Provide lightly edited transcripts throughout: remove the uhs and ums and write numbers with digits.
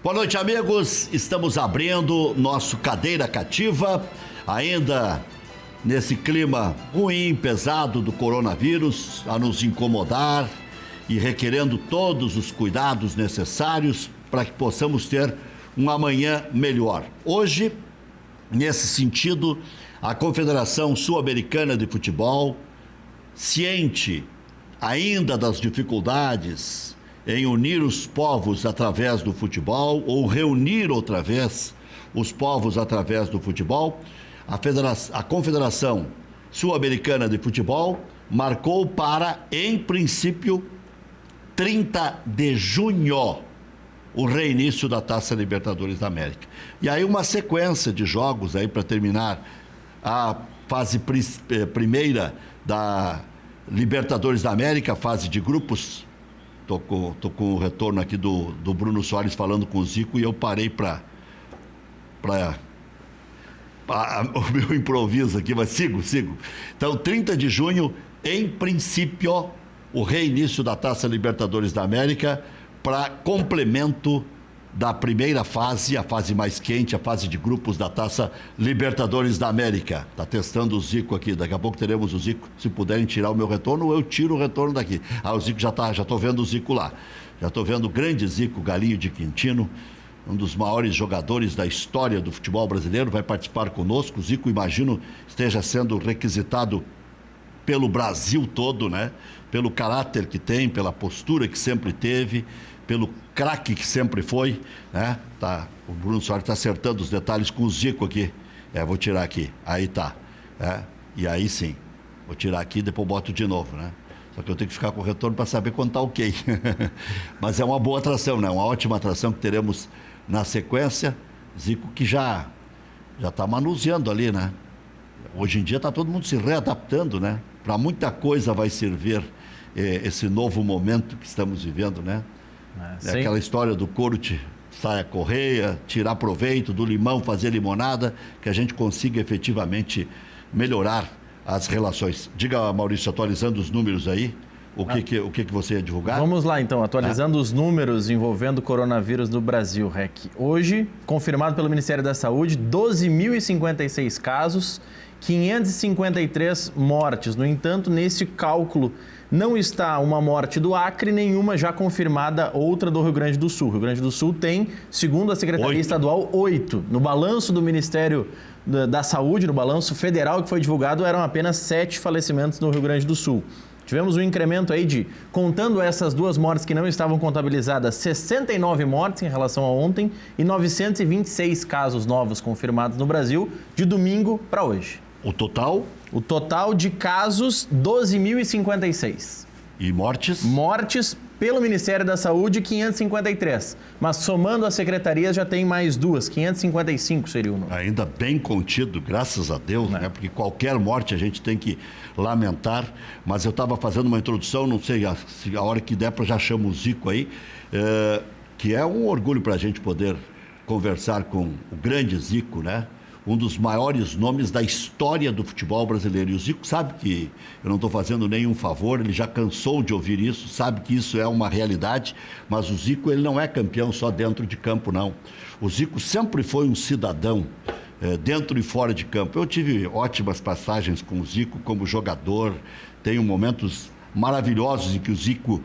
Boa noite, amigos. Estamos abrindo nosso Cadeira Cativa, ainda nesse clima ruim, pesado do coronavírus, a nos incomodar e requerendo todos os cuidados necessários para que possamos ter um amanhã melhor. Hoje, nesse sentido, a Confederação Sul-Americana de Futebol, ciente ainda das dificuldades em unir os povos através do futebol ou reunir outra vez os povos através do futebol, a Confederação Sul-Americana de Futebol marcou para, em princípio, 30 de junho, o reinício da Taça Libertadores da América. E aí uma sequência de jogos aí para terminar a fase primeira da Libertadores da América, fase de grupos. Tô com o retorno aqui do Bruno Soares falando com o Zico e eu parei para o meu improviso aqui, mas sigo. Então, 30 de junho, em princípio, o reinício da Taça Libertadores da América para complemento da primeira fase, a fase mais quente, a fase de grupos da Taça Libertadores da América. Está testando o Zico aqui, daqui a pouco teremos o Zico. Se puderem tirar o meu retorno, eu tiro o retorno daqui. O Zico já estou vendo o Zico lá. Já estou vendo o grande Zico, Galinho de Quintino, um dos maiores jogadores da história do futebol brasileiro, vai participar conosco. O Zico, imagino, esteja sendo requisitado pelo Brasil todo, né? Pelo caráter que tem, pela postura que sempre teve, pelo craque que sempre foi, né? O Bruno Soares está acertando os detalhes com o Zico aqui. Vou tirar aqui. Aí tá. E aí sim. Vou tirar aqui e depois boto de novo, né? Só que eu tenho que ficar com o retorno para saber quando tá ok. Mas é uma boa atração, né? Uma ótima atração que teremos na sequência. Zico que já está manuseando ali, né? Hoje em dia está todo mundo se readaptando, né? Para muita coisa vai servir esse novo momento que estamos vivendo, né? Aquela história do couro sai a correia, tirar proveito, do limão fazer limonada, que a gente consiga efetivamente melhorar as relações. Diga, Maurício, atualizando os números aí, o que você ia divulgar? Vamos lá, então, atualizando os números envolvendo o coronavírus no Brasil, REC. Hoje, confirmado pelo Ministério da Saúde, 12.056 casos, 553 mortes. No entanto, nesse cálculo não está uma morte do Acre, nenhuma já confirmada, outra do Rio Grande do Sul. O Rio Grande do Sul tem, segundo a Secretaria Estadual, 8. No balanço do Ministério da Saúde, no balanço federal que foi divulgado, eram apenas 7 falecimentos no Rio Grande do Sul. Tivemos um incremento aí de, contando essas duas mortes que não estavam contabilizadas, 69 mortes em relação a ontem e 926 casos novos confirmados no Brasil, de domingo para hoje. O total? O total de casos, 12.056. E mortes? Mortes pelo Ministério da Saúde, 553. Mas somando as secretarias já tem mais duas, 555 seria o número. Ainda bem contido, graças a Deus, né? Porque qualquer morte a gente tem que lamentar. Mas eu estava fazendo uma introdução, não sei, se a hora que der para já chamo o Zico aí, que é um orgulho para a gente poder conversar com o grande Zico, né? Um dos maiores nomes da história do futebol brasileiro. E o Zico sabe que eu não estou fazendo nenhum favor, ele já cansou de ouvir isso, sabe que isso é uma realidade, mas o Zico ele não é campeão só dentro de campo, não. O Zico sempre foi um cidadão, dentro e fora de campo. Eu tive ótimas passagens com o Zico como jogador, tenho momentos maravilhosos em que o Zico,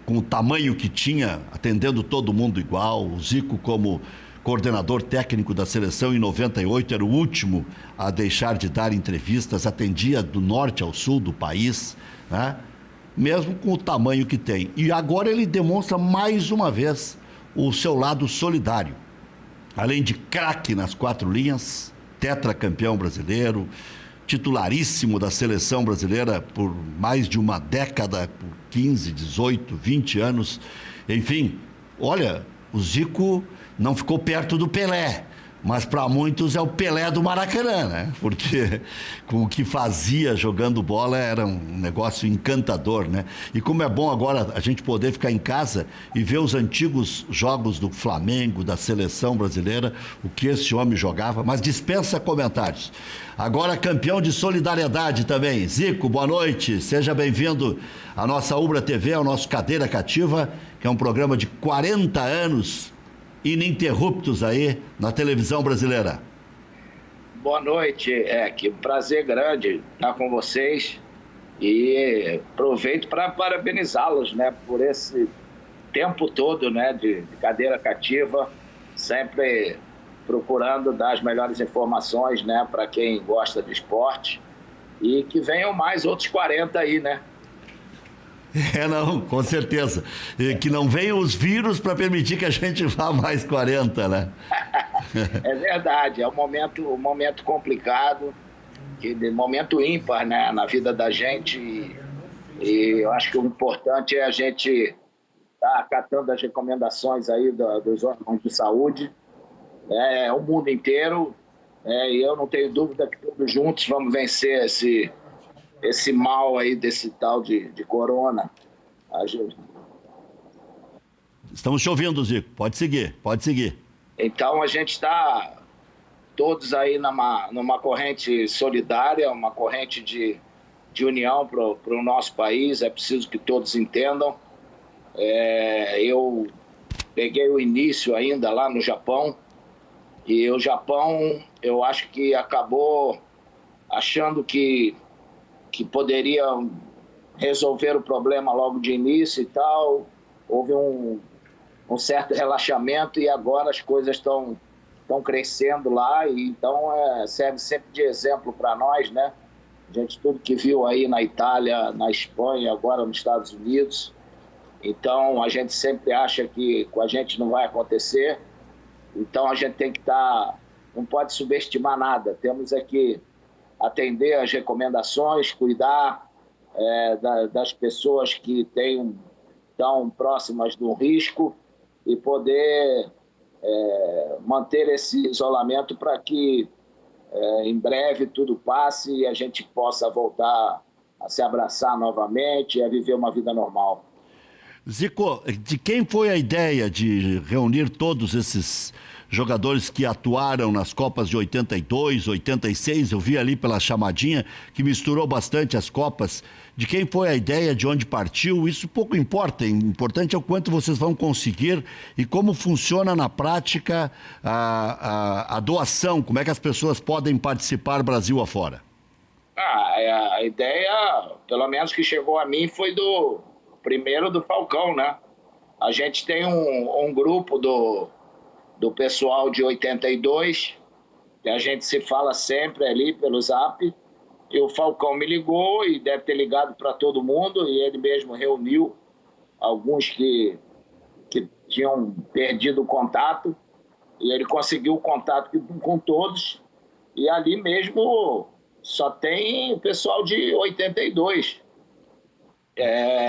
com o tamanho que tinha, atendendo todo mundo igual, o Zico como coordenador técnico da seleção em 98, era o último a deixar de dar entrevistas, atendia do norte ao sul do país, né? Mesmo com o tamanho que tem. E agora ele demonstra mais uma vez o seu lado solidário. Além de craque nas 4 linhas, tetracampeão brasileiro, titularíssimo da seleção brasileira por mais de uma década, por 15, 18, 20 anos. Enfim, olha, o Zico não ficou perto do Pelé, Mas para muitos é o Pelé do Maracanã, né? Porque com o que fazia jogando bola era um negócio encantador, né? E como é bom agora a gente poder ficar em casa e ver os antigos jogos do Flamengo, da seleção brasileira, o que esse homem jogava, mas dispensa comentários. Agora campeão de solidariedade também. Zico, boa noite, seja bem-vindo à nossa Ubra TV, ao nosso Cadeira Cativa, que é um programa de 40 anos ininterruptos aí na televisão brasileira. Boa noite, que prazer grande estar com vocês e aproveito para parabenizá-los, né, por esse tempo todo, né, de cadeira cativa, sempre procurando dar as melhores informações, né, para quem gosta de esporte, e que venham mais outros 40 aí, né? Não, com certeza. E que não venham os vírus para permitir que a gente vá mais 40, né? É verdade, é um momento complicado, momento ímpar, né, na vida da gente, e eu acho que o importante é a gente estar acatando as recomendações aí dos órgãos de saúde, o mundo inteiro, e eu não tenho dúvida que todos juntos vamos vencer esse mal aí, desse tal de corona. Estamos te ouvindo, Zico. Pode seguir, pode seguir. Então a gente está todos aí numa corrente solidária, uma corrente de união para o nosso país. É preciso que todos entendam. Eu peguei o início ainda lá no Japão, e o Japão, eu acho que acabou achando que poderia resolver o problema logo de início e tal. Houve um certo relaxamento e agora as coisas estão crescendo lá, e então serve sempre de exemplo para nós, né? A gente tudo que viu aí na Itália, na Espanha, agora nos Estados Unidos. Então a gente sempre acha que com a gente não vai acontecer, então a gente tem que não pode subestimar nada, temos que atender às recomendações, cuidar das pessoas que estão próximas do risco e poder manter esse isolamento para que em breve tudo passe e a gente possa voltar a se abraçar novamente e a viver uma vida normal. Zico, de quem foi a ideia de reunir todos esses jogadores que atuaram nas Copas de 82, 86, eu vi ali pela chamadinha, que misturou bastante as Copas. De quem foi a ideia, de onde partiu, isso pouco importa. O importante é o quanto vocês vão conseguir e como funciona na prática a doação, como é que as pessoas podem participar Brasil afora. A ideia, pelo menos que chegou a mim, foi primeiro do Falcão, né? A gente tem um grupo do pessoal de 82, que a gente se fala sempre ali pelo Zap, e o Falcão me ligou e deve ter ligado para todo mundo, e ele mesmo reuniu alguns que tinham perdido o contato, e ele conseguiu o contato com todos, e ali mesmo só tem o pessoal de 82.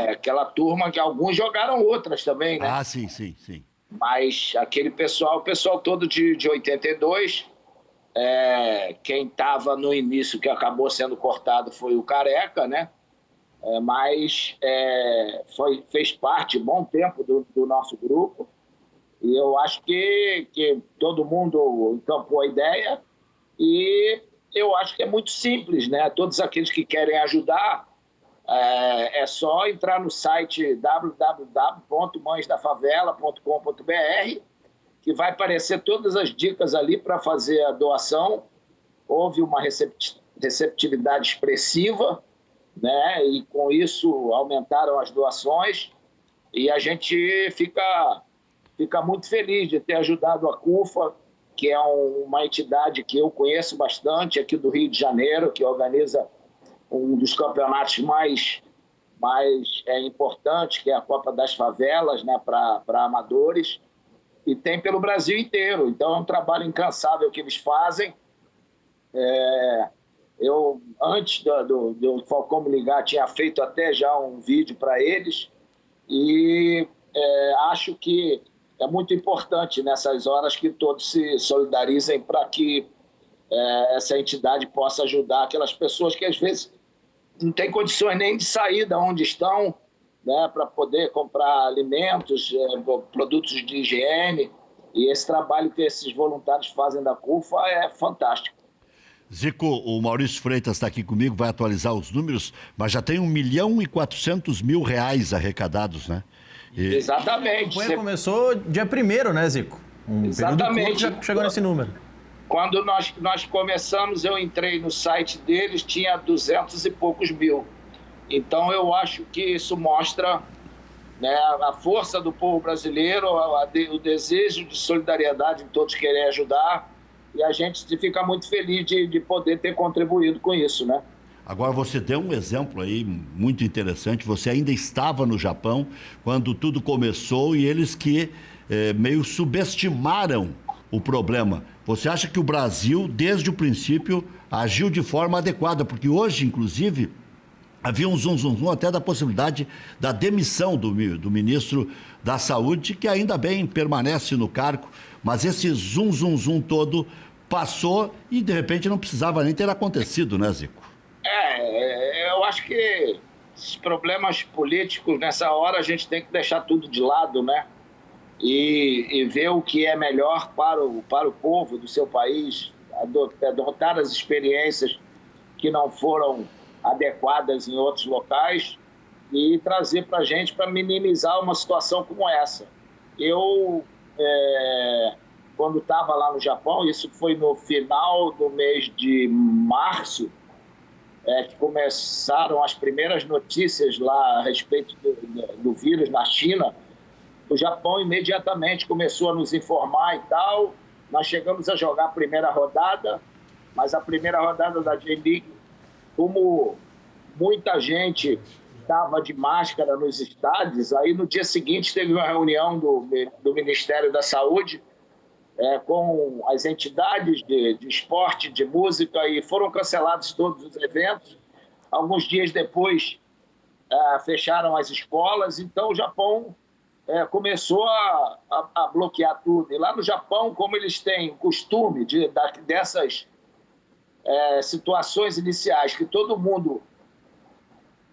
Aquela turma que alguns jogaram outras também, né? Ah, sim. Mas aquele o pessoal todo de 82, quem estava no início, que acabou sendo cortado, foi o Careca, né? Mas fez parte, bom tempo, do nosso grupo. E eu acho que todo mundo encampou a ideia. E eu acho que é muito simples, né? Todos aqueles que querem ajudar, é só entrar no site www.mãesdafavela.com.br, que vai aparecer todas as dicas ali para fazer a doação. Houve uma receptividade expressiva, né? E com isso aumentaram as doações, e a gente fica muito feliz de ter ajudado a CUFA, que é uma entidade que eu conheço bastante aqui do Rio de Janeiro, que organiza um dos campeonatos mais importantes, que é a Copa das Favelas, né, para amadores, e tem pelo Brasil inteiro. Então é um trabalho incansável que eles fazem. Eu, antes do Falcão me ligar, tinha feito até já um vídeo para eles, e acho que é muito importante nessas horas que todos se solidarizem para que essa entidade possa ajudar aquelas pessoas que às vezes não têm condições nem de sair de onde estão, né, para poder comprar alimentos, produtos de higiene. E esse trabalho que esses voluntários fazem da CUFA é fantástico. Zico, o Maurício Freitas está aqui comigo, vai atualizar os números, mas já tem R$1.400.000 arrecadados, né? Exatamente. A campanha começou dia 1º, né, Zico? Exatamente. Já chegou nesse número. Quando nós começamos, eu entrei no site deles, tinha 200 e poucos mil. Então, eu acho que isso mostra, né, a força do povo brasileiro, o desejo de solidariedade de todos querem ajudar, e a gente fica muito feliz de poder ter contribuído com isso, né? Agora, você deu um exemplo aí muito interessante. Você ainda estava no Japão quando tudo começou e eles que meio subestimaram o problema. Você acha que o Brasil, desde o princípio, agiu de forma adequada? Porque hoje, inclusive, havia um zum até da possibilidade da demissão do ministro da Saúde, que ainda bem permanece no cargo, mas esse zum todo passou e, de repente, não precisava nem ter acontecido, né, Zico? Eu acho que esses problemas políticos, nessa hora, a gente tem que deixar tudo de lado, né? E ver o que é melhor para o povo do seu país, adotar as experiências que não foram adequadas em outros locais e trazer para a gente para minimizar uma situação como essa. Eu, quando estava lá no Japão, isso foi no final do mês de março, que começaram as primeiras notícias lá a respeito do vírus na China. O Japão imediatamente começou a nos informar e tal. Nós chegamos a jogar a primeira rodada, mas a primeira rodada da J-League, como muita gente estava de máscara nos estádios, aí no dia seguinte teve uma reunião do Ministério da Saúde com as entidades de esporte, de música, e foram cancelados todos os eventos. Alguns dias depois fecharam as escolas, então o Japão começou a bloquear tudo. E lá no Japão, como eles têm costume dessas situações iniciais que todo mundo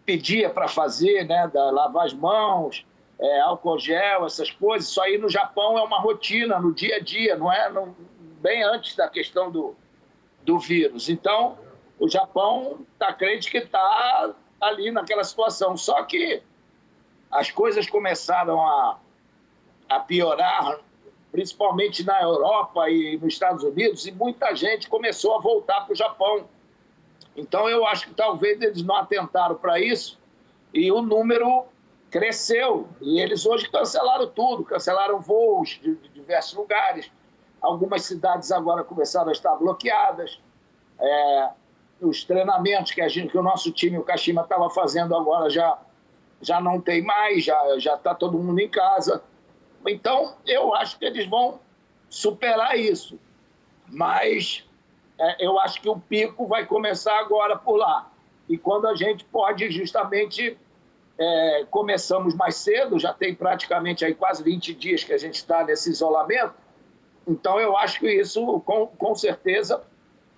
pedia para fazer, né, lavar as mãos, álcool gel, essas coisas, isso aí no Japão é uma rotina, no dia a dia, não é bem antes da questão do vírus. Então, o Japão está crente que está ali naquela situação. Só que as coisas começaram a piorar, principalmente na Europa e nos Estados Unidos, e muita gente começou a voltar para o Japão. Então, eu acho que talvez eles não atentaram para isso e o número cresceu. E eles hoje cancelaram tudo, cancelaram voos de diversos lugares. Algumas cidades agora começaram a estar bloqueadas. Os treinamentos que o nosso time, o Kashima, estava fazendo agora já não tem mais, já está todo mundo em casa. Então, eu acho que eles vão superar isso. Mas eu acho que o pico vai começar agora por lá. E quando a gente pode justamente... começamos mais cedo, já tem praticamente aí quase 20 dias que a gente está nesse isolamento. Então, eu acho que isso, com certeza,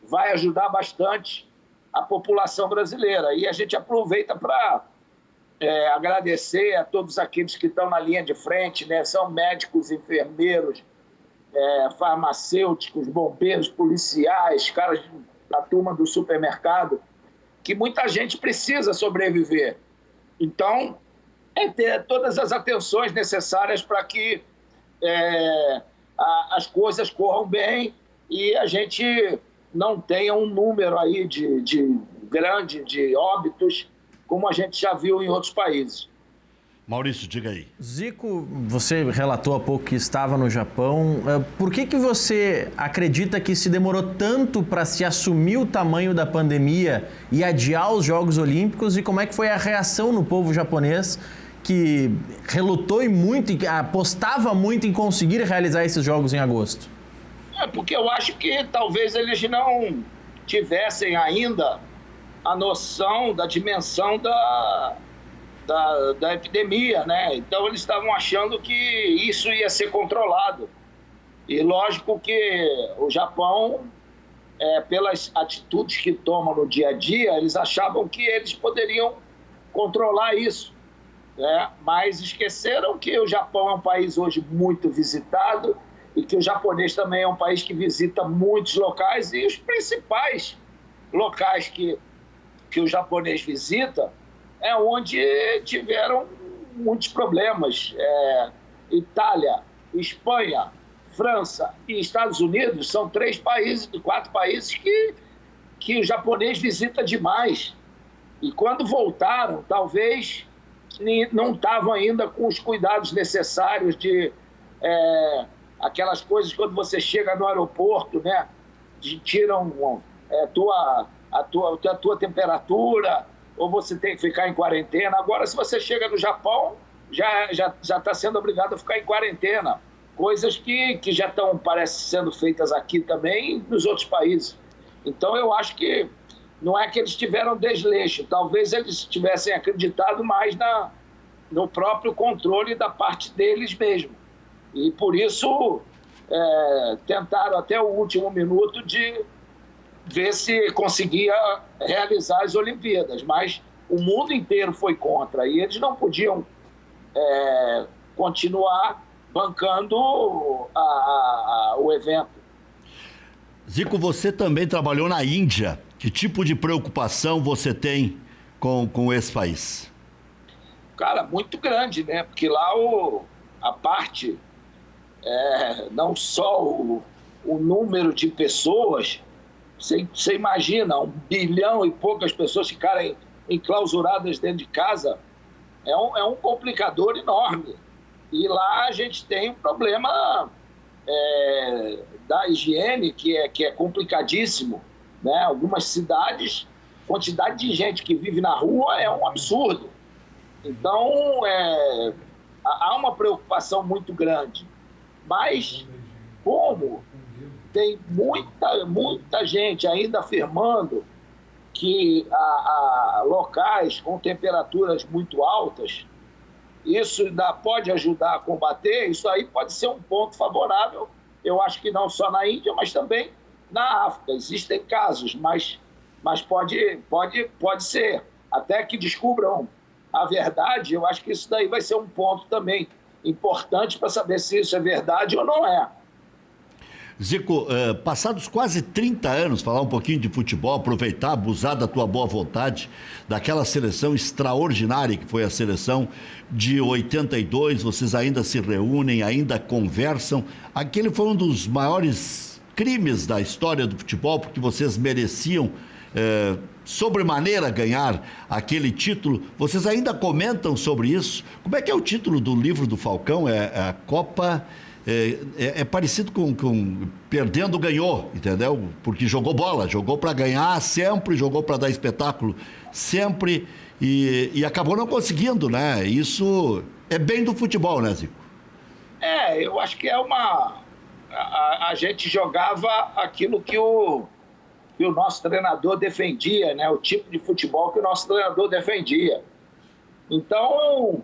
vai ajudar bastante a população brasileira. E a gente aproveita para agradecer a todos aqueles que estão na linha de frente, né? São médicos, enfermeiros, farmacêuticos, bombeiros, policiais, caras da turma do supermercado, que muita gente precisa sobreviver. Então, ter todas as atenções necessárias para que as coisas corram bem e a gente não tenha um número aí grande de óbitos, como a gente já viu em outros países. Maurício, diga aí. Zico, você relatou há pouco que estava no Japão. Por que você acredita que se demorou tanto para se assumir o tamanho da pandemia e adiar os Jogos Olímpicos? E como é que foi a reação no povo japonês que relutou muito e apostava muito em conseguir realizar esses Jogos em agosto? Porque eu acho que talvez eles não tivessem ainda a noção da dimensão da da epidemia, né? Então eles estavam achando que isso ia ser controlado. E lógico que o Japão, pelas atitudes que tomam no dia a dia, eles achavam que eles poderiam controlar isso, né? Mas esqueceram que o Japão é um país hoje muito visitado e que o japonês também é um país que visita muitos locais, e os principais locais que o japonês visita é onde tiveram muitos problemas. Itália, Espanha, França e Estados Unidos são 4 países que o japonês visita demais. E quando voltaram, talvez não estavam ainda com os cuidados necessários de aquelas coisas quando você chega no aeroporto, né? Tiram a tua temperatura, ou você tem que ficar em quarentena. Agora, se você chega no Japão, já está sendo obrigado a ficar em quarentena. Coisas que já estão, parece, sendo feitas aqui também nos outros países. Então, eu acho que não é que eles tiveram desleixo, talvez eles tivessem acreditado mais no próprio controle da parte deles mesmo. E, por isso, tentaram até o último minuto de ver se conseguia realizar as Olimpíadas. Mas o mundo inteiro foi contra e eles não podiam continuar bancando o evento. Zico, você também trabalhou na Índia. Que tipo de preocupação você tem com esse país? Cara, muito grande, né? Porque lá a parte, não só o número de pessoas, você imagina, 1 bilhão e poucas pessoas ficarem enclausuradas dentro de casa, é um complicador enorme. E lá a gente tem um problema da higiene que é complicadíssimo, né? Algumas cidades, quantidade de gente que vive na rua é um absurdo. Então, há uma preocupação muito grande. Mas, como tem muita gente ainda afirmando que há locais com temperaturas muito altas, isso ainda pode ajudar a combater, isso aí pode ser um ponto favorável, eu acho que não só na Índia, mas também na África. Existem casos, mas pode ser. Até que descubram a verdade, eu acho que isso daí vai ser um ponto também importante para saber se isso é verdade ou não é. Zico, passados quase 30 anos, falar um pouquinho de futebol, aproveitar, abusar da tua boa vontade, daquela seleção extraordinária que foi a seleção de 82, vocês ainda se reúnem, ainda conversam. Aquele foi um dos maiores crimes da história do futebol, porque vocês mereciam sobremaneira ganhar aquele título. Vocês ainda comentam sobre isso? Como é que é o título do livro do Falcão? A Copa... É parecido com perdendo ganhou, entendeu? Porque jogou bola, jogou para ganhar sempre, jogou para dar espetáculo sempre e acabou não conseguindo, né? Isso é bem do futebol, né, Zico? Eu acho que a gente jogava aquilo que o nosso treinador defendia, né? O tipo de futebol que o nosso treinador defendia. Então,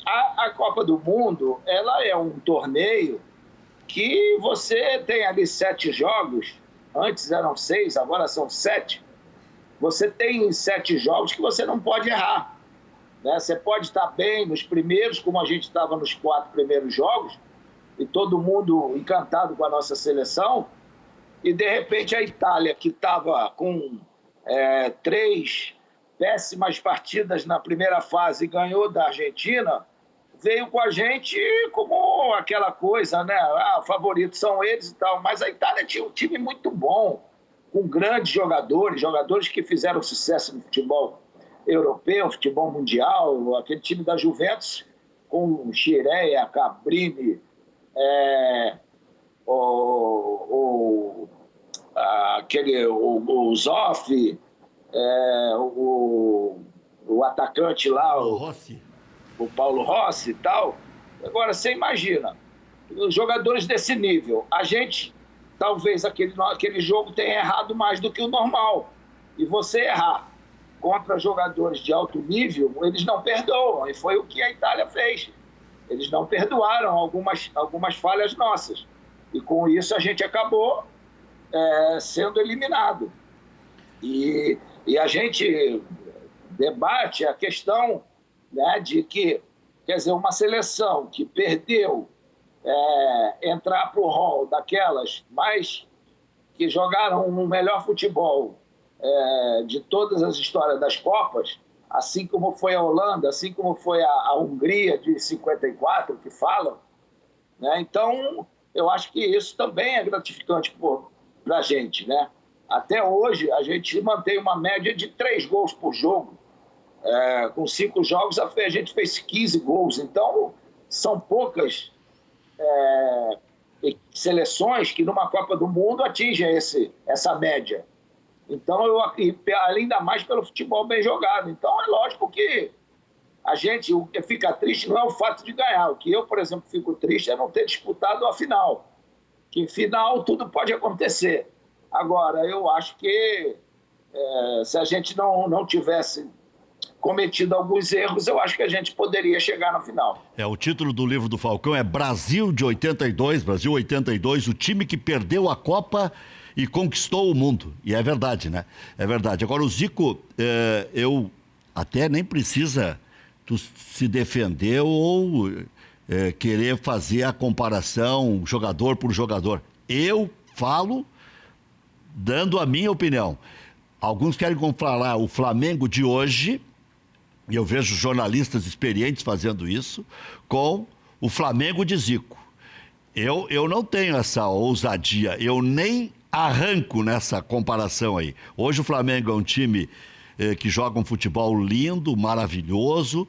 a Copa do Mundo, ela é um torneio que você tem ali 7 jogos, antes eram 6, agora são 7. Você tem 7 jogos que você não pode errar, né? Você pode estar bem nos primeiros, como a gente estava nos 4 primeiros jogos, e todo mundo encantado com a nossa seleção, e de repente a Itália, que estava com 3 péssimas partidas na primeira fase e ganhou da Argentina, veio com a gente como aquela coisa, né? Favoritos são eles e tal. Mas a Itália tinha um time muito bom, com grandes jogadores que fizeram sucesso no futebol europeu, futebol mundial, aquele time da Juventus, com Scirea, Cabrini, o Zoff, o atacante lá, o Paulo Rossi e tal. Agora, você imagina, os jogadores desse nível, a gente, talvez aquele jogo tenha errado mais do que o normal. E você errar contra jogadores de alto nível, eles não perdoam, e foi o que a Itália fez. Eles não perdoaram algumas falhas nossas. E com isso a gente acabou sendo eliminado. E a gente debate a questão, né, de que, quer dizer, uma seleção que perdeu entrar para o hall daquelas mais que jogaram no melhor futebol de todas as histórias das Copas, assim como foi a Holanda, assim como foi a Hungria de 54, que falam, né? Então, eu acho que isso também é gratificante para a gente, né? Até hoje, a gente mantém uma média de 3 gols por jogo. Com 5 jogos, a gente fez 15 gols. Então, são poucas seleções que numa Copa do Mundo atingem essa média. Então, ainda mais pelo futebol bem jogado. Então, é lógico que o que fica triste não é o fato de ganhar. O que eu, por exemplo, fico triste é não ter disputado a final. Que em final tudo pode acontecer. Agora, eu acho que se a gente não tivesse cometido alguns erros, eu acho que a gente poderia chegar na final. O título do livro do Falcão é Brasil de 82, Brasil 82, o time que perdeu a Copa e conquistou o mundo. E é verdade, né? É verdade. Agora, o Zico, eu até nem precisa tu se defender ou querer fazer a comparação jogador por jogador. Eu falo dando a minha opinião. Alguns querem comparar o Flamengo de hoje, e eu vejo jornalistas experientes fazendo isso, com o Flamengo de Zico. Eu não tenho essa ousadia, eu nem arranco nessa comparação aí. Hoje o Flamengo é um time que joga um futebol lindo, maravilhoso,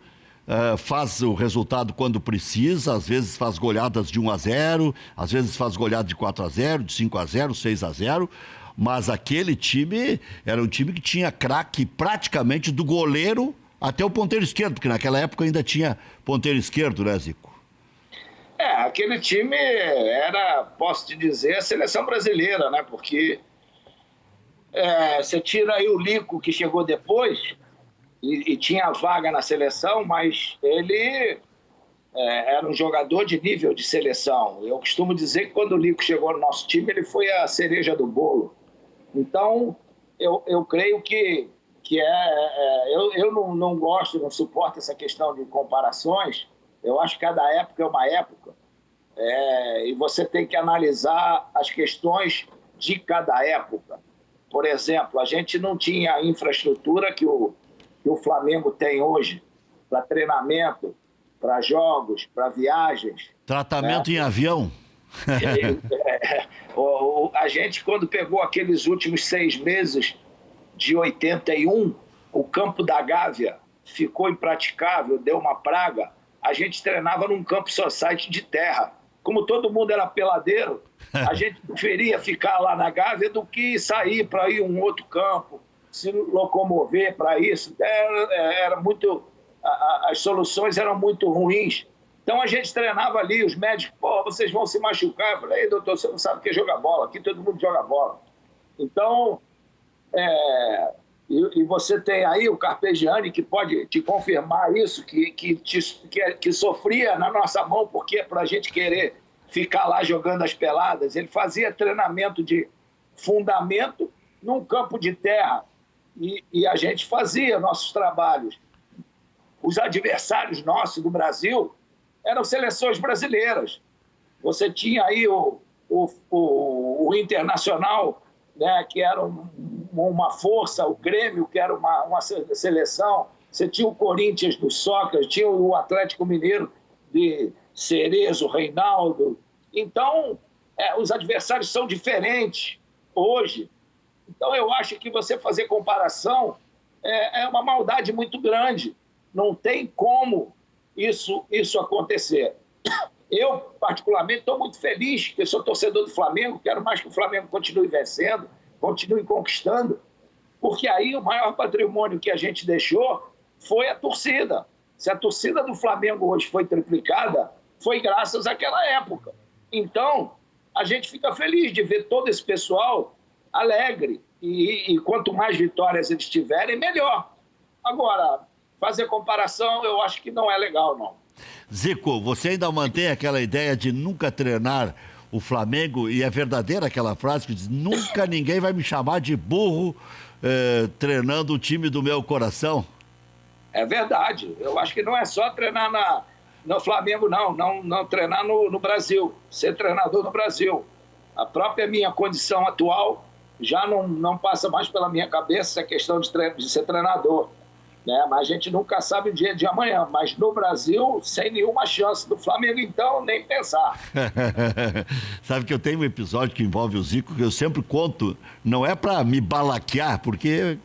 faz o resultado quando precisa, às vezes faz goleadas de 1-0, às vezes faz goleada de 4-0, de 5-0, 6-0, mas aquele time era um time que tinha craque praticamente do goleiro até o ponteiro esquerdo, porque naquela época ainda tinha ponteiro esquerdo, né, Zico? Aquele time era, posso te dizer, a seleção brasileira, né? Porque você tira aí o Lico, que chegou depois, e tinha vaga na seleção, mas ele era um jogador de nível de seleção. Eu costumo dizer que quando o Lico chegou no nosso time, ele foi a cereja do bolo. Então, eu creio que eu não gosto, não suporto essa questão de comparações. Eu acho que cada época é uma época. E você tem que analisar as questões de cada época. Por exemplo, a gente não tinha a infraestrutura que o Flamengo tem hoje para treinamento, para jogos, para viagens. Tratamento em avião? A gente, quando pegou aqueles últimos 6 meses de 81, o campo da Gávea ficou impraticável, deu uma praga. A gente treinava num campo society de terra. Como todo mundo era peladeiro, a gente preferia ficar lá na Gávea do que sair para ir um outro campo, se locomover para isso. Era muito, as soluções eram muito ruins. Então a gente treinava ali, os médicos, vocês vão se machucar. Eu falei, doutor, você não sabe o que é jogar bola, aqui todo mundo joga bola. Então, e você tem aí o Carpegiani, que pode te confirmar isso, que sofria na nossa mão, porque para a gente querer ficar lá jogando as peladas, ele fazia treinamento de fundamento num campo de terra, e a gente fazia nossos trabalhos. Os adversários nossos do Brasil eram seleções brasileiras. Você tinha aí o Internacional, né, que era uma força, o Grêmio, que era uma seleção. Você tinha o Corinthians do Sócrates, tinha o Atlético Mineiro de Cerezo, Reinaldo. Então, os adversários são diferentes hoje. Então, eu acho que você fazer comparação é uma maldade muito grande. Não tem como isso acontecer. Eu, particularmente, estou muito feliz, porque sou torcedor do Flamengo, quero mais que o Flamengo continue vencendo, continue conquistando, porque aí o maior patrimônio que a gente deixou foi a torcida. Se a torcida do Flamengo hoje foi triplicada, foi graças àquela época. Então, a gente fica feliz de ver todo esse pessoal alegre, e quanto mais vitórias eles tiverem, melhor. Agora, fazer comparação eu acho que não é legal, não. Zico, você ainda mantém aquela ideia de nunca treinar o Flamengo, e é verdadeira aquela frase que diz: nunca ninguém vai me chamar de burro treinando o time do meu coração? É verdade. Eu acho que não é só treinar no Flamengo, não treinar no Brasil, ser treinador no Brasil. A própria minha condição atual já não passa mais pela minha cabeça a questão de ser treinador. Né? Mas a gente nunca sabe o dia de amanhã. Mas no Brasil, sem nenhuma chance. Do Flamengo, então, nem pensar. Sabe que eu tenho um episódio que envolve o Zico, que eu sempre conto, não é para me balaquear, porque,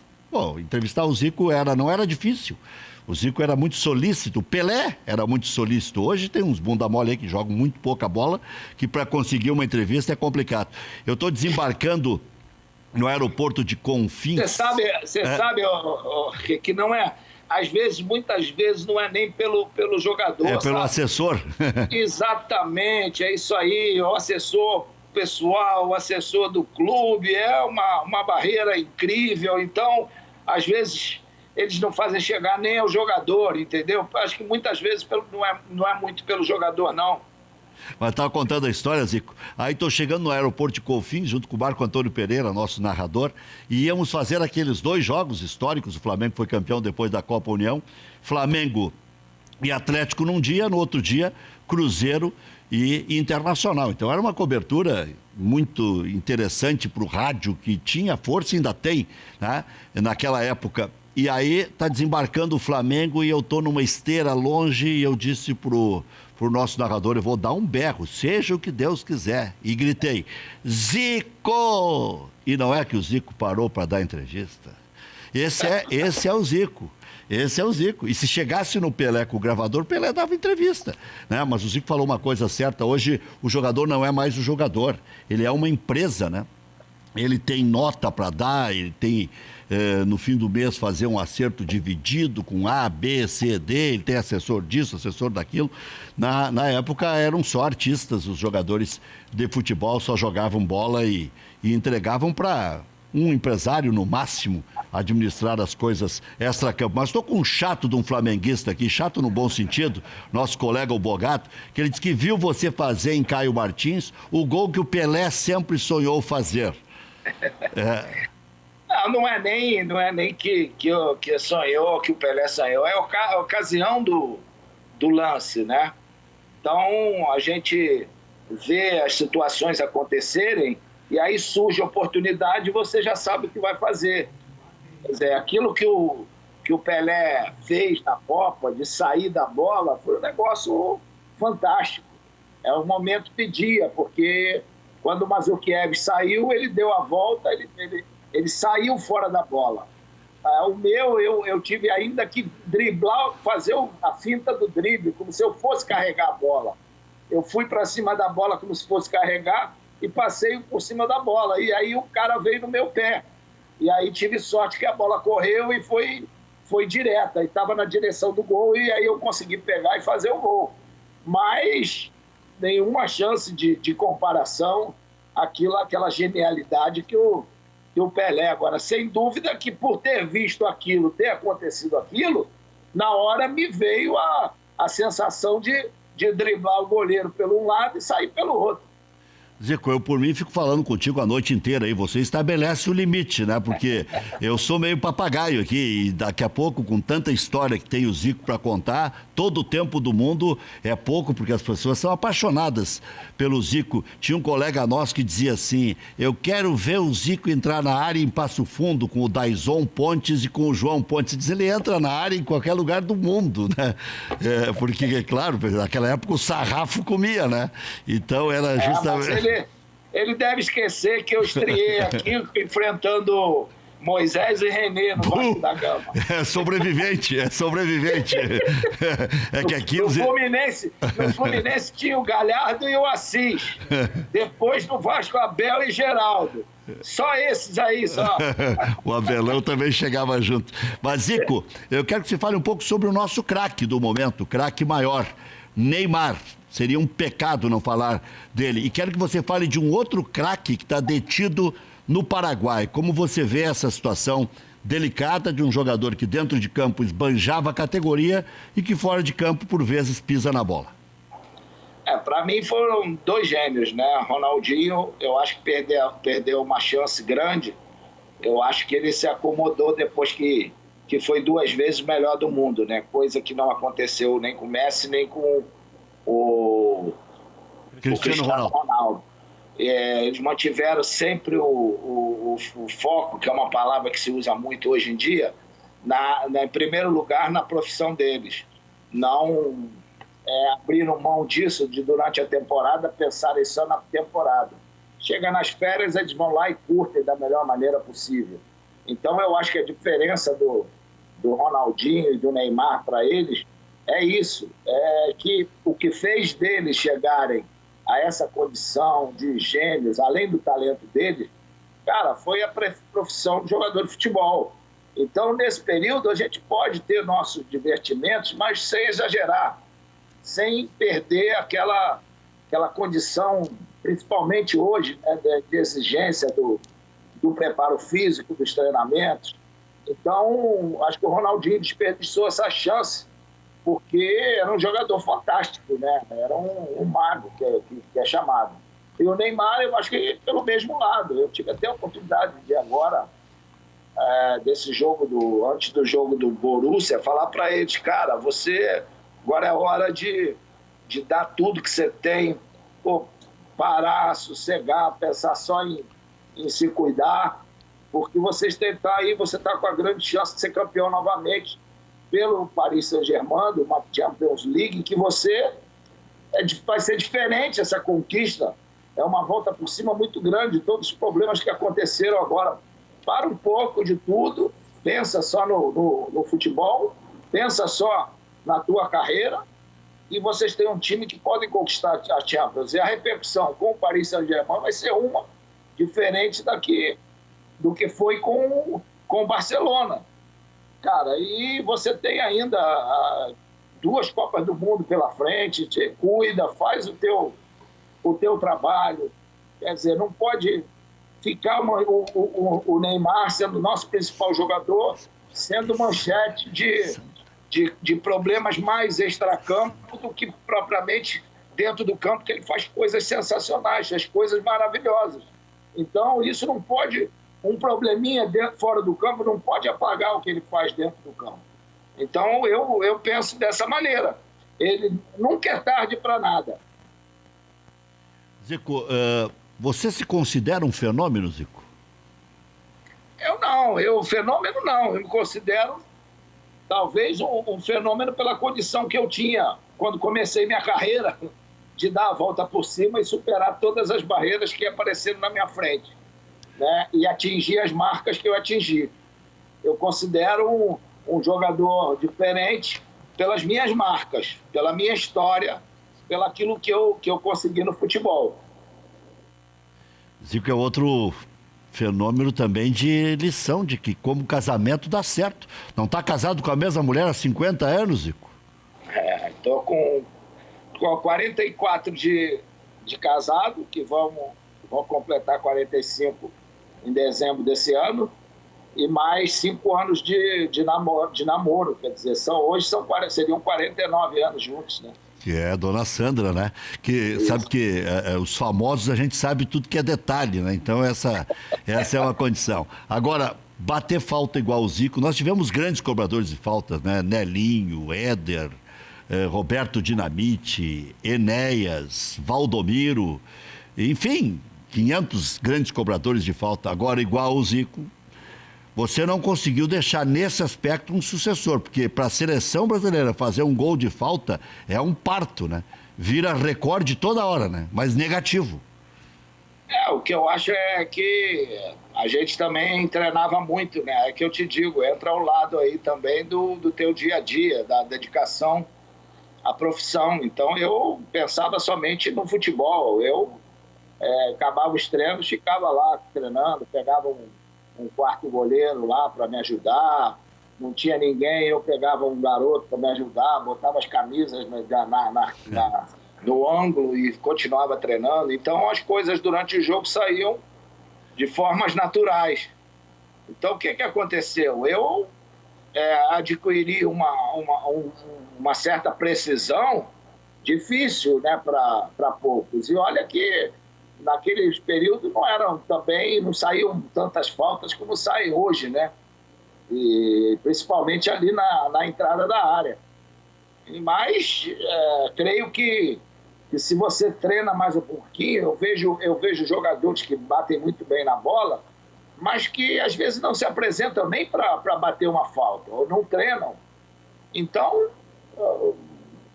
entrevistar o Zico não era difícil. O Zico era muito solícito, o Pelé era muito solícito. Hoje tem uns bunda mole aí que jogam muito pouca bola, que para conseguir uma entrevista é complicado. Eu estou desembarcando no aeroporto de Confins. Você sabe que não é, muitas vezes não é nem pelo jogador. É pelo assessor. Exatamente, é isso aí. O assessor pessoal, o assessor do clube, é uma barreira incrível. Então, às vezes, eles não fazem chegar nem ao jogador, entendeu? Acho que muitas vezes não é muito pelo jogador, não. Mas estava contando a história, Zico. Aí estou chegando no aeroporto de Confins, junto com o Marco Antônio Pereira, nosso narrador, e íamos fazer aqueles 2 jogos históricos. O Flamengo foi campeão depois da Copa União. Flamengo e Atlético num dia, no outro dia, Cruzeiro e Internacional. Então era uma cobertura muito interessante para o rádio, que tinha força e ainda tem, né? Naquela época. E aí está desembarcando o Flamengo e eu estou numa esteira longe e eu disse pro nosso narrador: eu vou dar um berro, seja o que Deus quiser. E gritei: Zico! E não é que o Zico parou para dar entrevista. Esse é o Zico. Esse é o Zico. E se chegasse no Pelé com o gravador, o Pelé dava entrevista, né? Mas o Zico falou uma coisa certa: hoje o jogador não é mais o jogador, ele é uma empresa, né? Ele tem nota para dar, ele tem, no fim do mês, fazer um acerto dividido com A, B, C, D, ele tem assessor disso, assessor daquilo. Na época eram só artistas, os jogadores de futebol só jogavam bola e entregavam para um empresário, no máximo, administrar as coisas extra-campo. Mas estou com um chato de um flamenguista aqui, chato no bom sentido, nosso colega o Bogato, que ele disse que viu você fazer em Caio Martins o gol que o Pelé sempre sonhou fazer. Não é nem que sonhou, que o Pelé sonhou, é a ocasião do lance, né? Então a gente vê as situações acontecerem e aí surge a oportunidade e você já sabe o que vai fazer. Quer dizer, aquilo que o Pelé fez na Copa, de sair da bola, foi um negócio fantástico. É o momento que pedia, porque quando o Mazzuchelli saiu, ele deu a volta, ele saiu fora da bola. O meu, eu tive ainda que driblar, fazer a finta do drible, como se eu fosse carregar a bola. Eu fui para cima da bola como se fosse carregar e passei por cima da bola. E aí o cara veio no meu pé. E aí tive sorte que a bola correu e foi direta. E estava na direção do gol e aí eu consegui pegar e fazer o gol. Mas nenhuma chance de comparação àquela genialidade que o Pelé. Agora, sem dúvida que por ter visto aquilo, ter acontecido aquilo, na hora me veio a sensação de driblar o goleiro pelo um lado e sair pelo outro. Zico, eu por mim fico falando contigo a noite inteira aí, você estabelece o limite, né? Porque eu sou meio papagaio aqui e daqui a pouco, com tanta história que tem o Zico para contar, todo o tempo do mundo é pouco, porque as pessoas são apaixonadas pelo Zico. Tinha um colega nosso que dizia assim: eu quero ver o Zico entrar na área em Passo Fundo com o Daison Pontes e com o João Pontes. Diz, ele entra na área em qualquer lugar do mundo, né? Porque, é claro, naquela época o sarrafo comia, né? Então era justamente... Ele deve esquecer que eu estreiei aqui enfrentando Moisés e Renê no Vasco da Gama. É sobrevivente. É que aqui no Fluminense tinha o Galhardo e o Assis. Depois no Vasco, Abel e Geraldo. Só esses aí, só. O Abelão também chegava junto. Mas, Zico, eu quero que você fale um pouco sobre o nosso craque do momento, craque maior, Neymar. Seria um pecado não falar dele. E quero que você fale de um outro craque que está detido no Paraguai. Como você vê essa situação delicada de um jogador que dentro de campo esbanjava a categoria e que fora de campo, por vezes, pisa na bola. Para mim foram dois gênios, né? Ronaldinho, eu acho que perdeu uma chance grande. Eu acho que ele se acomodou depois que foi 2 vezes o melhor do mundo, né? Coisa que não aconteceu nem com o Messi, nem com o Cristiano Ronaldo. Eles mantiveram sempre o foco, que é uma palavra que se usa muito hoje em dia, em primeiro lugar na profissão deles. Não abriram mão disso de durante a temporada pensarem só na temporada. Chega nas férias, eles vão lá e curtem da melhor maneira possível. Então eu acho que a diferença do Ronaldinho e do Neymar para eles é isso, que o que fez deles chegarem a essa condição de gênios, além do talento deles, cara, foi a profissão de jogador de futebol. Então, nesse período, a gente pode ter nossos divertimentos, mas sem exagerar, sem perder aquela condição, principalmente hoje, né, de exigência do preparo físico, dos treinamentos. Então, acho que o Ronaldinho desperdiçou essa chance, porque era um jogador fantástico, né? Era um mago, que é chamado. E o Neymar, eu acho que pelo mesmo lado. Eu tive até a oportunidade de agora, desse jogo, antes do jogo do Borussia, falar para eles, cara, agora é hora de dar tudo que você tem, parar, sossegar, pensar só em se cuidar, porque você está com a grande chance de ser campeão novamente pelo Paris Saint-Germain, uma Champions League, que vai ser diferente essa conquista. É uma volta por cima muito grande, todos os problemas que aconteceram agora. Para um pouco de tudo, pensa só no futebol, pensa só na tua carreira, e vocês têm um time que podem conquistar a Champions. E a repercussão com o Paris Saint-Germain vai ser uma diferente do que foi com o Barcelona. Cara, e você tem ainda 2 Copas do Mundo pela frente, te cuida, faz o teu trabalho. Quer dizer, não pode ficar o Neymar sendo o nosso principal jogador, sendo manchete de problemas mais extracampo do que propriamente dentro do campo, que ele faz coisas sensacionais, faz coisas maravilhosas. Então, isso não pode... Um probleminha fora do campo não pode apagar o que ele faz dentro do campo. Então, eu penso dessa maneira. Ele nunca é tarde para nada. Zico, você se considera um fenômeno, Zico? Eu não. Fenômeno não. Eu me considero talvez um fenômeno pela condição que eu tinha quando comecei minha carreira, de dar a volta por cima e superar todas as barreiras que apareceram na minha frente, né? E atingir as marcas que eu atingi. Eu considero um jogador diferente pelas minhas marcas, pela minha história, pelo aquilo que eu consegui no futebol. Zico é outro fenômeno também de lição, de que como casamento dá certo. Não está casado com a mesma mulher há 50 anos, Zico? Estou com 44 de casado, que vão completar 45 em dezembro desse ano, e mais 5 anos de namoro, quer dizer, hoje seriam 49 anos juntos, né? Que é a dona Sandra, né? Que isso. Sabe que os famosos a gente sabe tudo que é detalhe, né? Então essa é uma condição. Agora, bater falta igual o Zico, nós tivemos grandes cobradores de faltas, né? Nelinho, Éder, Roberto Dinamite, Enéas, Valdomiro, enfim, 500 grandes cobradores de falta. Agora, igual o Zico, você não conseguiu deixar nesse aspecto um sucessor, porque para a seleção brasileira fazer um gol de falta é um parto, né? Vira recorde toda hora, né? Mas negativo. O que eu acho é que a gente também treinava muito, né? É que eu te digo, entra ao lado aí também do teu dia a dia, da dedicação à profissão. Então eu pensava somente no futebol. Eu acabava os treinos, ficava lá treinando, pegava um quarto goleiro lá para me ajudar, não tinha ninguém, eu pegava um garoto para me ajudar, botava as camisas no ângulo e continuava treinando. Então as coisas durante o jogo saíam de formas naturais. Então, o que aconteceu? Eu adquiri uma certa precisão difícil, né, para poucos. E olha que naqueles períodos não saíam tantas faltas como saem hoje, né? E principalmente ali na entrada da área. Mas creio que se você treina mais um pouquinho, eu vejo jogadores que batem muito bem na bola, mas que às vezes não se apresentam nem para bater uma falta, ou não treinam. Então,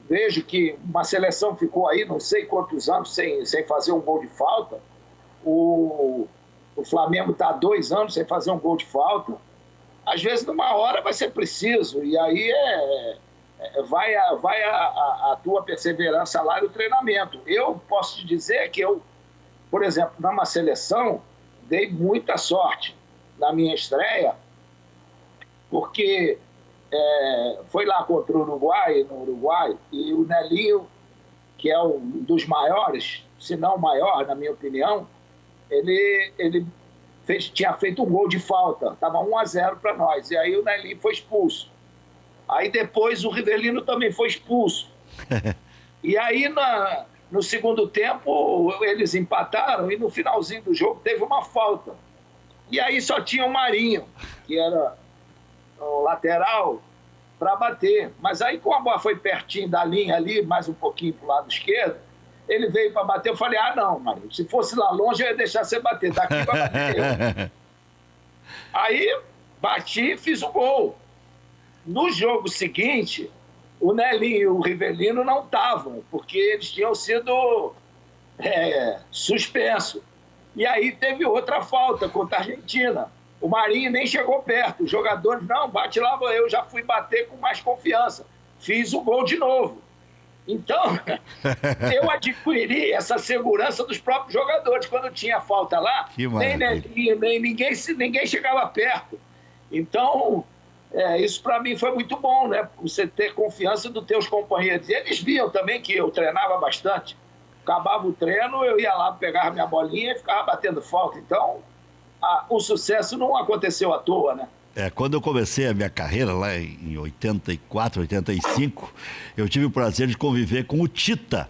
vejo que uma seleção ficou aí não sei quantos anos sem fazer um gol de falta. O Flamengo está há 2 anos sem fazer um gol de falta. Às vezes, numa hora vai ser preciso, e aí vai a tua perseverança lá no treinamento. Eu posso te dizer que eu, por exemplo, numa seleção, dei muita sorte na minha estreia, porque foi lá contra o Uruguai, no Uruguai, e o Nelinho, que é um dos maiores, se não o maior, na minha opinião, ele tinha feito um gol de falta, estava 1-0 para nós, e aí o Nelinho foi expulso. Aí depois o Rivelino também foi expulso. E aí no segundo tempo eles empataram e no finalzinho do jogo teve uma falta. E aí só tinha o Marinho, que era o lateral, para bater. Mas aí como a bola foi pertinho da linha ali, mais um pouquinho para o lado esquerdo, ele veio para bater. Eu falei, não, Marinho, se fosse lá longe eu ia deixar você bater. Daqui vai bater eu. Aí bati e fiz o gol. No jogo seguinte, o Nelinho e o Rivelino não estavam, porque eles tinham sido suspensos. E aí teve outra falta contra a Argentina. O Marinho nem chegou perto. Os jogadores, não, bate lá, eu já fui bater com mais confiança. Fiz o gol de novo. Então, eu adquiri essa segurança dos próprios jogadores. Quando tinha falta lá, nem Nelinho, nem ninguém chegava perto. Então, isso para mim foi muito bom, né? Você ter confiança dos teus companheiros. E eles viam também que eu treinava bastante. Acabava o treino, eu ia lá, pegava minha bolinha e ficava batendo falta. Então, o sucesso não aconteceu à toa, né? Quando eu comecei a minha carreira lá em 84, 85, eu tive o prazer de conviver com o Tita.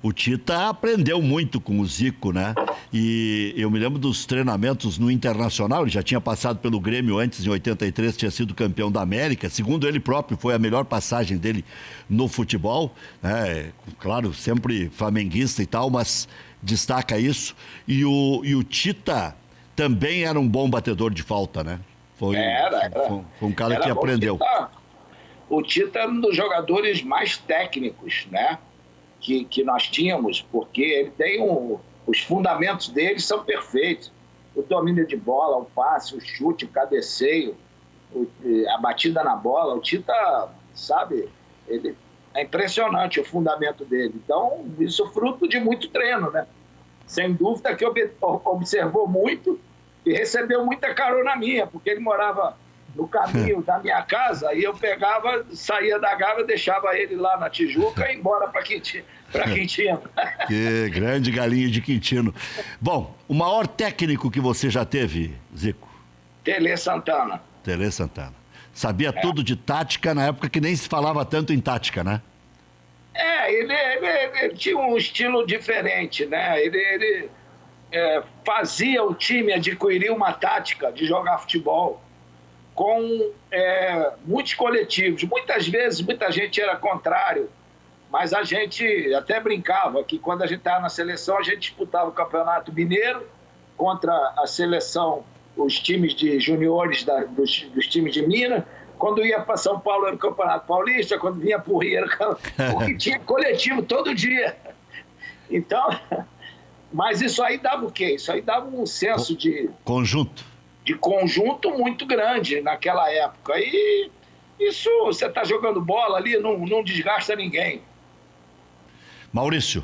O Tita aprendeu muito com o Zico, né? E eu me lembro dos treinamentos no Internacional, ele já tinha passado pelo Grêmio antes, em 83, tinha sido campeão da América. Segundo ele próprio, foi a melhor passagem dele no futebol, né? Claro, sempre flamenguista e tal, mas destaca isso. E o Tita também era um bom batedor de falta, né? Foi um cara que aprendeu. O Tita é um dos jogadores mais técnicos, né? Que nós tínhamos, porque ele tem os fundamentos dele são perfeitos. O domínio de bola, o passe, o chute, o cabeceio, a batida na bola. O Tita, sabe, é impressionante o fundamento dele. Então, isso é fruto de muito treino, né? Sem dúvida que observou muito e recebeu muita carona minha, porque ele morava no caminho da minha casa, e eu pegava, saía da Gávea, deixava ele lá na Tijuca e ia embora para Quintino. Que grande galinha de Quintino. Bom, o maior técnico que você já teve, Zico? Tele Santana. Tele Santana. Sabia tudo de tática na época que nem se falava tanto em tática, né? Ele tinha um estilo diferente, né? Ele fazia o time adquirir uma tática de jogar futebol com muitos coletivos. Muitas vezes, muita gente era contrário, mas a gente até brincava que quando a gente estava na seleção, a gente disputava o Campeonato Mineiro contra a seleção, os times de juniores dos times de Minas. Quando ia para São Paulo era o Campeonato Paulista, quando vinha para o Rio era porque tinha coletivo todo dia. Então, mas isso aí dava o quê? Isso aí dava um senso de conjunto muito grande naquela época. E isso, você está jogando bola ali, não desgasta ninguém. Maurício,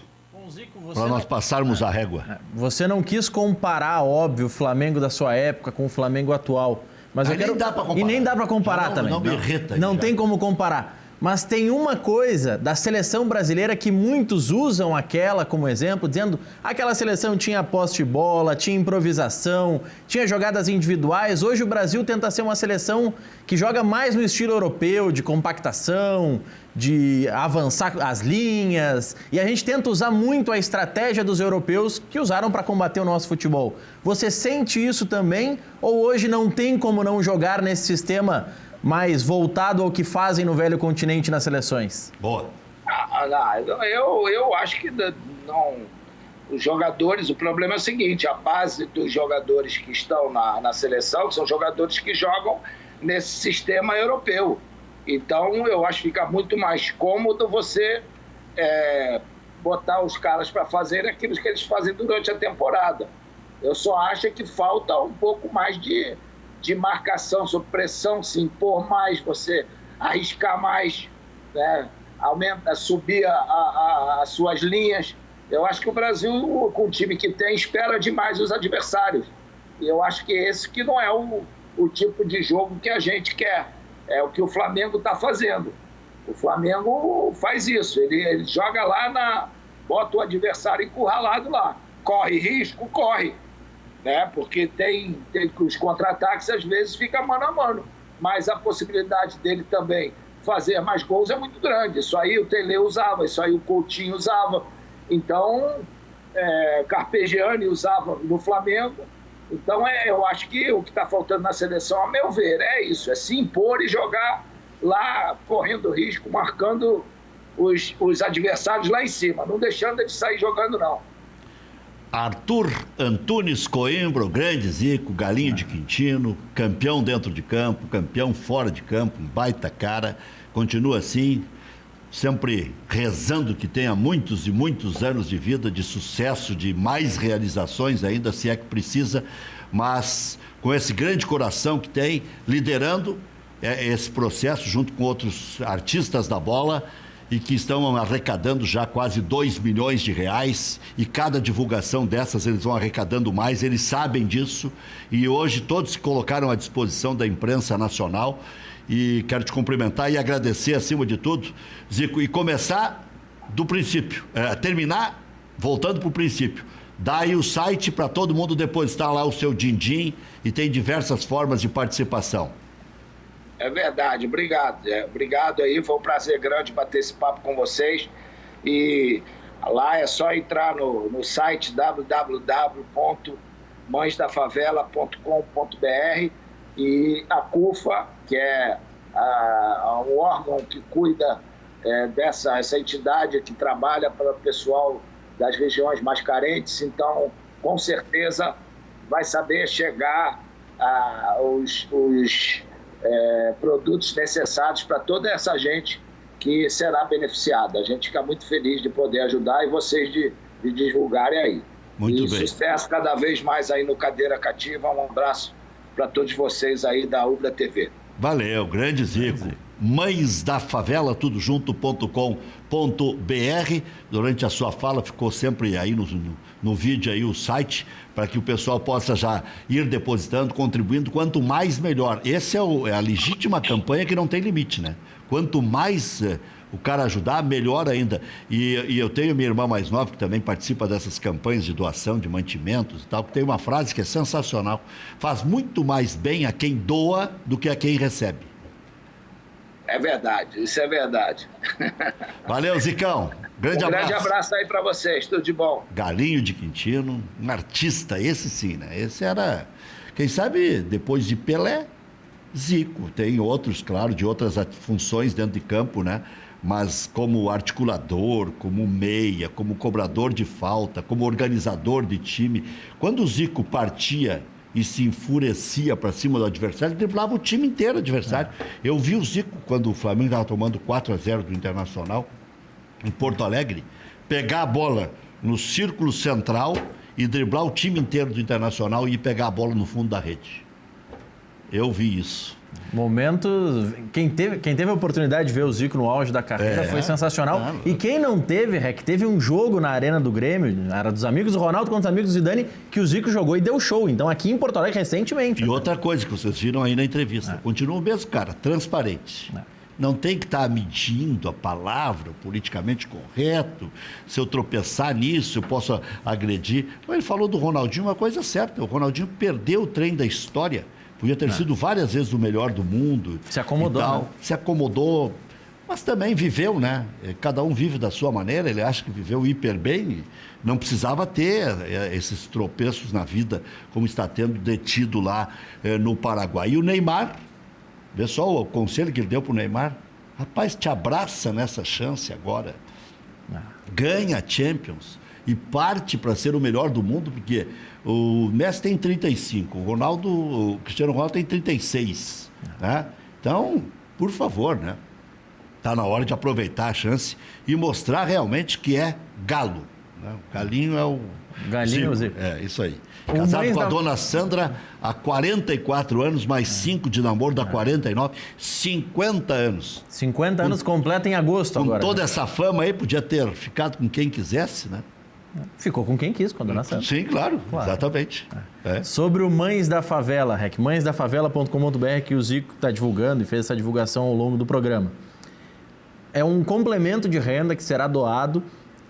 para nós passarmos a régua. Você não quis comparar, óbvio, o Flamengo da sua época com o Flamengo atual. Mas eu quero... nem dá pra comparar. E nem dá para comparar não, também. Não me irrita. Não tem como comparar. Mas tem uma coisa da seleção brasileira que muitos usam aquela como exemplo, dizendo aquela seleção tinha posse de bola, tinha improvisação, tinha jogadas individuais. Hoje o Brasil tenta ser uma seleção que joga mais no estilo europeu, de compactação, de avançar as linhas. E a gente tenta usar muito a estratégia dos europeus que usaram para combater o nosso futebol. Você sente isso também? Ou hoje não tem como não jogar nesse sistema mais voltado ao que fazem no velho continente nas seleções? Boa. Eu acho que não. Os jogadores, o problema é o seguinte: a base dos jogadores que estão na seleção são jogadores que jogam nesse sistema europeu. Então, eu acho que fica muito mais cômodo você botar os caras para fazerem aquilo que eles fazem durante a temporada. Eu só acho que falta um pouco mais de marcação, sob pressão, se impor mais, você arriscar mais, né? Subir as suas linhas. Eu acho que o Brasil, com o time que tem, espera demais os adversários. E eu acho que esse que não é o tipo de jogo que a gente quer. É o que o Flamengo está fazendo. O Flamengo faz isso. Ele joga lá, bota o adversário encurralado lá. Corre risco? Corre. Né? Porque tem os contra-ataques, às vezes fica mano a mano, mas a possibilidade dele também fazer mais gols é muito grande. Isso aí o Tele usava, isso aí o Coutinho usava, então Carpegiani usava no Flamengo. Então eu acho que o que está faltando na seleção, a meu ver, é isso, é se impor e jogar lá, correndo risco, marcando os adversários lá em cima, não deixando eles sair jogando não. Arthur Antunes Coimbra, o grande Zico, galinho de Quintino, campeão dentro de campo, campeão fora de campo, um baita cara, continua assim, sempre rezando que tenha muitos e muitos anos de vida, de sucesso, de mais realizações ainda, se é que precisa, mas com esse grande coração que tem, liderando esse processo junto com outros artistas da bola, e que estão arrecadando já quase 2 milhões de reais, e cada divulgação dessas eles vão arrecadando mais, eles sabem disso, e hoje todos se colocaram à disposição da imprensa nacional, e quero te cumprimentar e agradecer acima de tudo, Zico, e começar do princípio, terminar voltando para o princípio. Dá aí o site para todo mundo depositar lá o seu din-din, e tem diversas formas de participação. É verdade, obrigado. Obrigado aí, foi um prazer grande bater esse papo com vocês. E lá é só entrar no site www.mãesdafavela.com.br e a CUFA, que é um órgão que cuida essa entidade que trabalha para o pessoal das regiões mais carentes, então com certeza vai saber chegar os produtos necessários para toda essa gente que será beneficiada. A gente fica muito feliz de poder ajudar e vocês de divulgarem aí. Muito bem. Sucesso cada vez mais aí no Cadeira Cativa. Um abraço para todos vocês aí da Ubra TV. Valeu, grande Zico. Mães da Favela, tudo junto.com.br. Durante a sua fala ficou sempre aí no vídeo aí o site, para que o pessoal possa já ir depositando, contribuindo, quanto mais melhor. Essa é a legítima campanha que não tem limite, né? Quanto mais o cara ajudar, melhor ainda. E eu tenho minha irmã mais nova, que também participa dessas campanhas de doação de mantimentos e tal, que tem uma frase que é sensacional: faz muito mais bem a quem doa do que a quem recebe. É verdade, isso é verdade. Valeu, Zicão. Grande abraço aí para vocês, tudo de bom. Galinho de Quintino, um artista, esse sim, né? Esse era, quem sabe, depois de Pelé, Zico. Tem outros, claro, de outras funções dentro de campo, né? Mas como articulador, como meia, como cobrador de falta, como organizador de time. Quando o Zico partia e se enfurecia para cima do adversário, ele driblava o time inteiro adversário. Eu vi o Zico, quando o Flamengo estava tomando 4-0 do Internacional, em Porto Alegre, pegar a bola no círculo central e driblar o time inteiro do Internacional e pegar a bola no fundo da rede. Eu vi isso. Momentos... Quem teve a oportunidade de ver o Zico no auge da carreira foi sensacional. E quem não teve, teve um jogo na Arena do Grêmio, era dos amigos do Ronaldo contra os amigos do Zidane, que o Zico jogou e deu show. Então aqui em Porto Alegre recentemente. E outra coisa que vocês viram aí na entrevista, continua o mesmo cara, transparente. não tem que estar medindo a palavra, politicamente correto, se eu tropeçar nisso, eu posso agredir. Mas ele falou do Ronaldinho, uma coisa certa, o Ronaldinho perdeu o trem da história, podia ter sido várias vezes o melhor do mundo. Se acomodou, né? Se acomodou, mas também viveu, né? Cada um vive da sua maneira, ele acha que viveu hiper bem, não precisava ter esses tropeços na vida, como está tendo detido lá no Paraguai. E o Neymar, vê só o conselho que ele deu para o Neymar, rapaz, te abraça nessa chance agora, ganha a Champions e parte para ser o melhor do mundo, porque o Messi tem 35, o Cristiano Ronaldo tem 36, né? Então, por favor, né? Está na hora de aproveitar a chance e mostrar realmente que é galo. Né? O galinho é o Galinho Zico. É, isso aí. Casado com a dona Sandra há 44 anos, mais 5 de namoro, dá 49, 50 anos. 50 anos completa em agosto agora. Com toda essa fama aí, podia ter ficado com quem quisesse, né? Ficou com quem quis, com a dona Sandra. Sim, claro. Exatamente. Sobre o Mães da Favela, Rec, mãesdafavela.com.br, que o Zico está divulgando e fez essa divulgação ao longo do programa. É um complemento de renda que será doado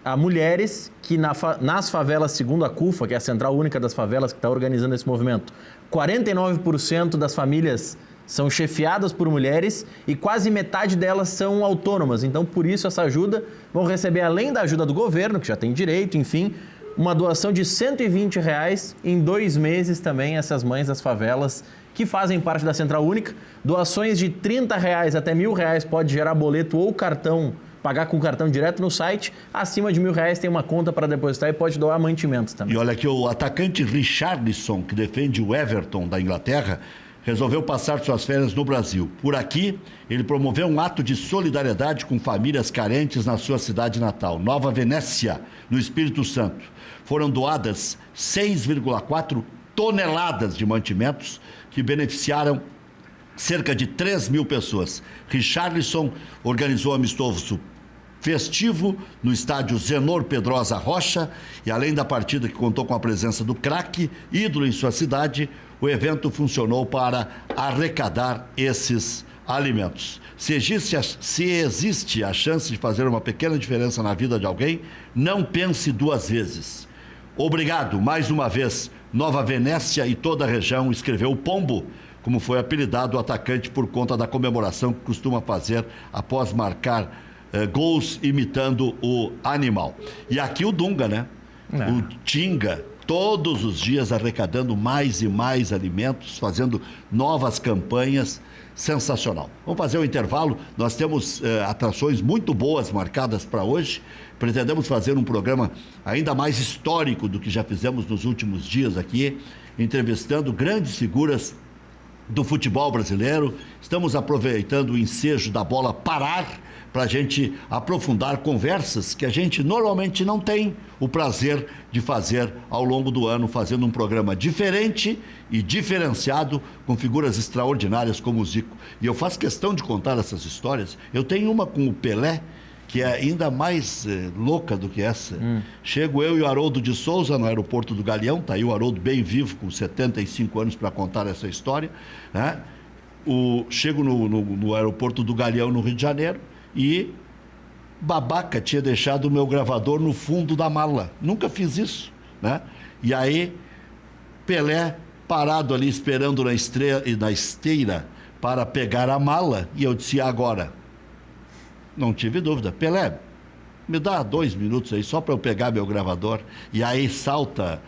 a mulheres que nas favelas, segundo a CUFA, que é a Central Única das Favelas, que está organizando esse movimento, 49% das famílias são chefiadas por mulheres e quase metade delas são autônomas. Então, por isso, essa ajuda vão receber, além da ajuda do governo, que já tem direito, enfim, uma doação de R$120 em 2 meses também, essas mães das favelas que fazem parte da Central Única. Doações de R$30 até R$1.000 pode gerar boleto ou cartão, pagar com cartão direto no site. Acima de R$1.000 tem uma conta para depositar e pode doar mantimentos também. E olha aqui, o atacante Richarlison, que defende o Everton da Inglaterra, resolveu passar suas férias no Brasil. Por aqui, ele promoveu um ato de solidariedade com famílias carentes na sua cidade natal, Nova Venécia, no Espírito Santo. Foram doadas 6,4 toneladas de mantimentos que beneficiaram cerca de 3.000 pessoas. Richarlison organizou amistoso festivo no estádio Zenor Pedrosa Rocha e, além da partida que contou com a presença do craque, ídolo em sua cidade, o evento funcionou para arrecadar esses alimentos. Se existe a chance de fazer uma pequena diferença na vida de alguém, não pense 2 vezes. Obrigado, mais uma vez, Nova Venécia e toda a região, escreveu o Pombo, como foi apelidado o atacante por conta da comemoração que costuma fazer após marcar gols imitando o animal. E aqui o Dunga, né? O Tinga, todos os dias arrecadando mais e mais alimentos, fazendo novas campanhas. Sensacional. Vamos fazer um intervalo. Nós temos atrações muito boas marcadas para hoje. Pretendemos fazer um programa ainda mais histórico do que já fizemos nos últimos dias aqui, entrevistando grandes figuras do futebol brasileiro. Estamos aproveitando o ensejo da bola parar para a gente aprofundar conversas que a gente normalmente não tem o prazer de fazer ao longo do ano, fazendo um programa diferente e diferenciado com figuras extraordinárias como o Zico. E eu faço questão de contar essas histórias. Eu tenho uma com o Pelé, que é ainda mais louca do que essa. Chego eu e o Haroldo de Souza no aeroporto do Galeão, está aí o Haroldo bem vivo, com 75 anos para contar essa história, né? Chego no aeroporto do Galeão, no Rio de Janeiro, e babaca tinha deixado o meu gravador no fundo da mala. Nunca fiz isso, né? E aí, Pelé parado ali esperando na esteira para pegar a mala, e eu disse: agora? Não tive dúvida. Pelé, me dá 2 minutos aí só para eu pegar meu gravador. E aí salta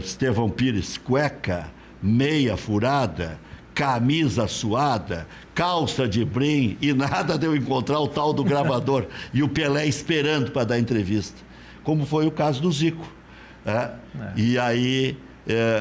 Estevão Pires, cueca, meia furada, camisa suada, calça de brim, e nada de eu encontrar o tal do gravador. E o Pelé esperando para dar entrevista. Como foi o caso do Zico. E aí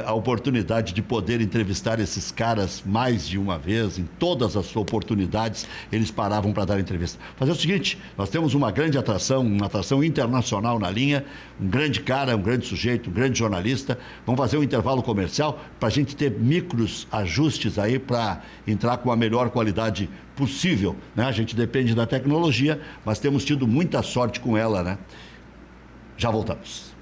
a oportunidade de poder entrevistar esses caras mais de uma vez, em todas as oportunidades, eles paravam para dar entrevista. Fazer o seguinte, nós temos uma grande atração, uma atração internacional na linha, um grande cara, um grande sujeito, um grande jornalista. Vamos fazer um intervalo comercial para a gente ter micros ajustes aí para entrar com a melhor qualidade possível, né? A gente depende da tecnologia, mas temos tido muita sorte com ela, né? Já voltamos.